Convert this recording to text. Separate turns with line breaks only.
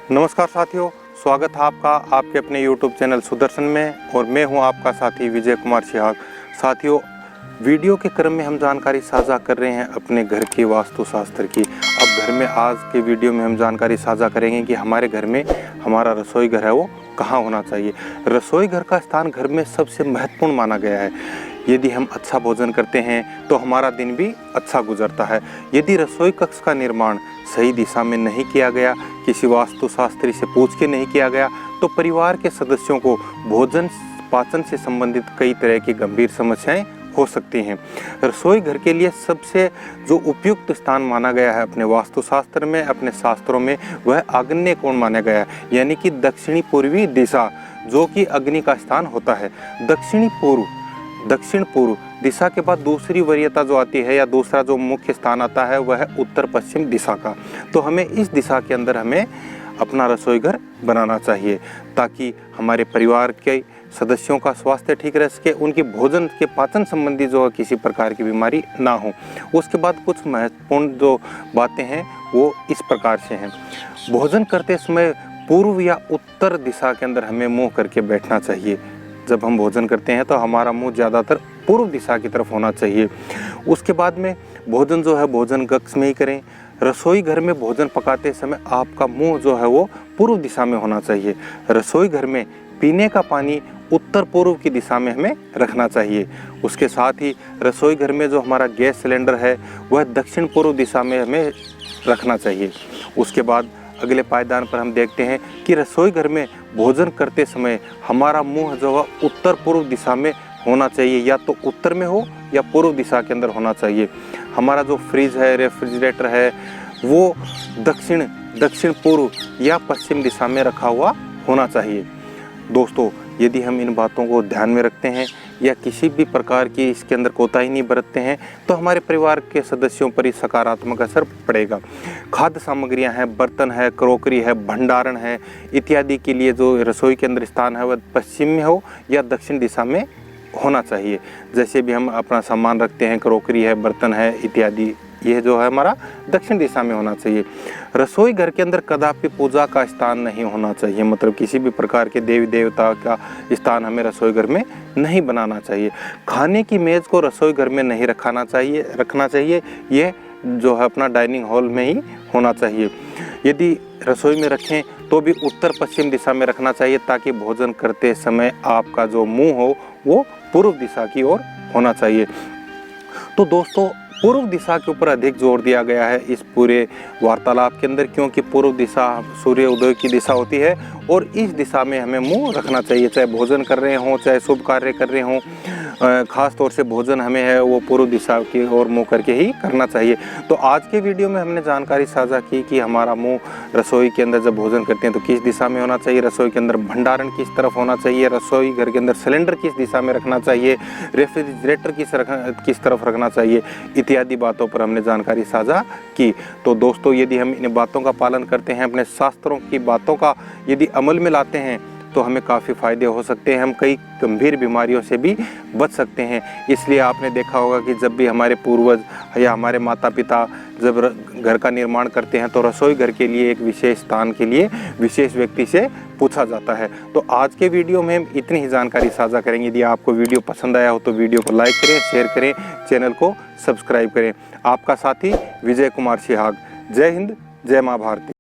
नमस्कार साथियों, स्वागत है आपका आपके अपने YouTube चैनल सुदर्शन में और मैं हूं आपका साथी विजय कुमार सिहाग। साथियों, वीडियो के क्रम में हम जानकारी साझा कर रहे हैं अपने घर की वास्तुशास्त्र की। अब घर में आज के वीडियो में हम जानकारी साझा करेंगे कि हमारे घर में हमारा रसोई घर है वो कहाँ होना चाहिए। रसोई घर का स्थान घर में सबसे महत्वपूर्ण माना गया है। यदि हम अच्छा भोजन करते हैं तो हमारा दिन भी अच्छा गुजरता है। यदि रसोई कक्ष का निर्माण सही दिशा में नहीं किया गया, किसी वास्तुशास्त्री से पूछ के नहीं किया गया, तो परिवार के सदस्यों को भोजन पाचन से संबंधित कई तरह की गंभीर समस्याएं हो सकती हैं। रसोई घर के लिए सबसे जो उपयुक्त स्थान माना गया है अपने वास्तुशास्त्र में, अपने शास्त्रों में, वह आग्नेय कोण माना गया है, यानी कि दक्षिणी पूर्वी दिशा, जो कि अग्नि का स्थान होता है। दक्षिण पूर्व दिशा के बाद दूसरी वरीयता जो आती है या दूसरा जो मुख्य स्थान आता है वह है उत्तर पश्चिम दिशा का। तो हमें इस दिशा के अंदर हमें अपना रसोई घर बनाना चाहिए ताकि हमारे परिवार के सदस्यों का स्वास्थ्य ठीक रह सके, उनके भोजन के पाचन संबंधी जो किसी प्रकार की बीमारी ना हो। उसके बाद कुछ महत्वपूर्ण जो बातें हैं वो इस प्रकार से हैं। भोजन करते समय पूर्व या उत्तर दिशा के अंदर हमें मुँह करके बैठना चाहिए। जब हम भोजन करते हैं तो हमारा मुंह ज़्यादातर पूर्व दिशा की तरफ होना चाहिए। उसके बाद में भोजन जो है भोजन कक्ष में ही करें। रसोई घर में भोजन पकाते समय आपका मुंह जो है वो पूर्व दिशा में होना चाहिए। रसोई घर में पीने का पानी उत्तर पूर्व की दिशा में हमें रखना चाहिए। उसके साथ ही रसोई घर में जो हमारा गैस सिलेंडर है वह दक्षिण पूर्व दिशा में हमें रखना चाहिए। उसके बाद अगले पायदान पर हम देखते हैं कि रसोई घर में भोजन करते समय हमारा मुंह जो है उत्तर पूर्व दिशा में होना चाहिए, या तो उत्तर में हो या पूर्व दिशा के अंदर होना चाहिए। हमारा जो फ्रिज है, रेफ्रिजरेटर है, वो दक्षिण पूर्व या पश्चिम दिशा में रखा हुआ होना चाहिए। दोस्तों, यदि हम इन बातों को ध्यान में रखते हैं या किसी भी प्रकार की इसके अंदर कोताही नहीं बरतते हैं तो हमारे परिवार के सदस्यों पर ही सकारात्मक असर पड़ेगा। खाद्य सामग्रियां हैं, बर्तन है, क्रॉकरी है, भंडारण है इत्यादि के लिए जो रसोई के अंदर स्थान है वह पश्चिम में हो या दक्षिण दिशा में होना चाहिए। जैसे भी हम अपना सामान रखते हैं, क्रॉकरी है, बर्तन है इत्यादि, यह जो है हमारा दक्षिण दिशा में होना चाहिए। रसोई घर के अंदर कदापि पूजा का स्थान नहीं होना चाहिए, मतलब किसी भी प्रकार के देवी देवता का स्थान हमें रसोई घर में नहीं बनाना चाहिए। खाने की मेज़ को रसोई घर में नहीं रखना चाहिए। यह जो है अपना डाइनिंग हॉल में ही होना चाहिए। यदि रसोई में रखें तो भी उत्तर पश्चिम दिशा में रखना चाहिए ताकि भोजन करते समय आपका जो मुंह हो वो पूर्व दिशा की ओर होना चाहिए। तो दोस्तों, पूर्व दिशा के ऊपर अधिक जोर दिया गया है इस पूरे वार्तालाप के अंदर, क्योंकि पूर्व दिशा सूर्य उदय की दिशा होती है और इस दिशा में हमें मुंह रखना चाहिए, चाहे भोजन कर रहे हों, चाहे शुभ कार्य कर रहे हों। खास तौर से भोजन हमें है वो पूर्व दिशा की ओर मुंह करके ही करना चाहिए। तो आज के वीडियो में हमने जानकारी साझा की कि हमारा मुंह रसोई के अंदर जब भोजन करते हैं तो किस दिशा में होना चाहिए, रसोई के अंदर भंडारण किस तरफ होना चाहिए, रसोई घर के अंदर सिलेंडर किस दिशा में रखना चाहिए, रेफ्रिजरेटर किस तरफ रखना चाहिए इत्यादि बातों पर हमने जानकारी साझा की। तो दोस्तों, यदि हम इन बातों का पालन करते हैं, अपने शास्त्रों की बातों का यदि अमल में लाते हैं तो हमें काफ़ी फ़ायदे हो सकते हैं, हम कई गंभीर बीमारियों से भी बच सकते हैं। इसलिए आपने देखा होगा कि जब भी हमारे पूर्वज या हमारे माता पिता जब घर का निर्माण करते हैं तो रसोई घर के लिए एक विशेष स्थान के लिए विशेष व्यक्ति से पूछा जाता है। तो आज के वीडियो में हम इतनी ही जानकारी साझा करेंगे। यदि आपको वीडियो पसंद आया हो तो वीडियो को लाइक करें, शेयर करें, चैनल को सब्सक्राइब करें। आपका साथी विजय कुमार सिहाग। जय हिंद, जय माँ भारती।